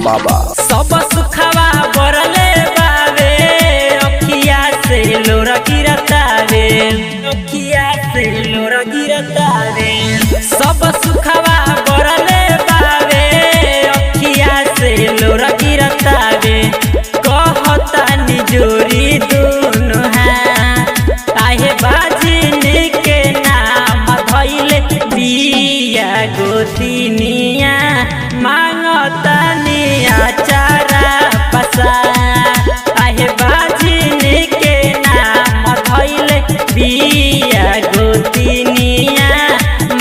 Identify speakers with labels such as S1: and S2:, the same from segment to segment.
S1: बाबा।
S2: सब सुखवा बरले बावे अखिया से लोरा गिरता रे, अखिया से लोरा गिरता रे। सब सुखवा बरले बावे अखिया से लोरा गिरता रे। कहता निजोरी दोनों हाथ आहे बाजिनी के नाम धइले बिया गोतिनिया मांगता निया चारा पसा। आहे बाजिनी के नाम धइले बिया गोतिनिया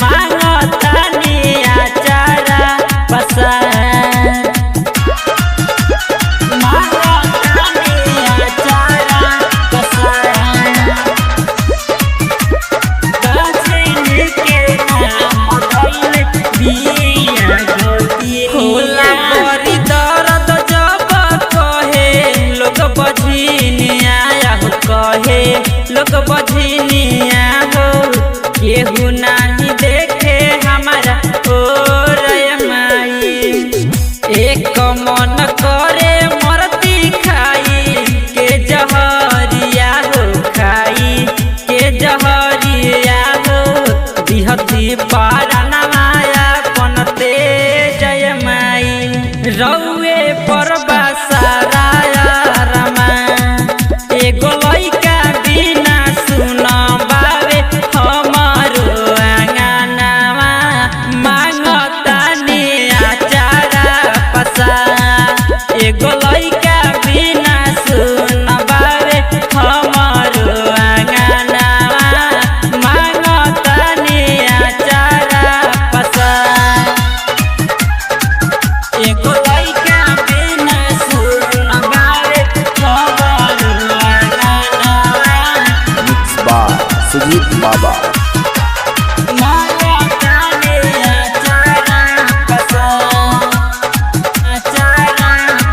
S2: मांगता निया चारा पसा। होला बड़ी दर्द जब कहे लोग बझिनिया हो, कहे लोग बझिनिया हो। केहू नहीं देखे हमारा ओ रे माई। एक मन करे मरती खाई के जहरिया हो, खाई के जहरिया हो। दिहती पाराना माया पनते जय माई रउए पर बसाराया रमा। एगो लइका बिना सुन बावे हमारो आंगनवा मांगता निया चारा पसा। एगो लइका बिना सुन बावे हमारो आंगनवा मांगता निया चारा पसा। एगो लइका बिना सुन बावे हमारो आंगनवा
S1: मिक्स बाय सुजीत बाबा।
S2: मांगता निया चारा पसा, चारा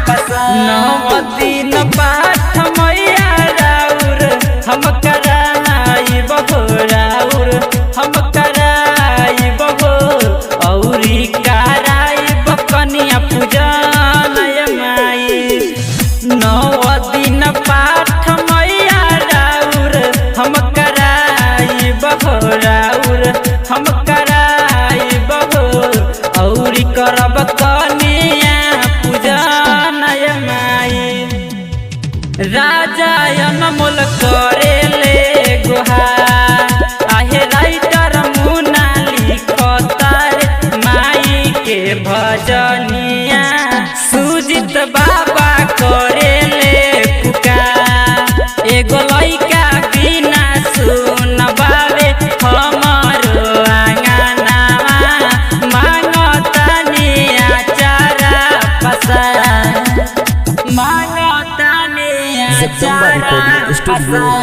S2: पसा। 9 दिन पाठ मैया राउर हम कराई बहो, राउर हम कराई बहो। औरी कराई बकनिया पूजन माई। 9 दिन पाठ मैया राउर हम कराई बहो, राउर हम कराई बहो। औरी करब कनिया पूजन माई। राजा अनमोल करे ले गुहार आहे राइटर मुना लिखतार माई के भजनिया। सुजीत बाबा करे ले पुकार एगो लइका बिना सुन बावे हमारो आंगनवा मांगता निया चारा पसा। मांगता निया
S1: जगदम्बा
S2: चारा
S1: रिकॉर्डिंग स्टूडियो
S2: पसा।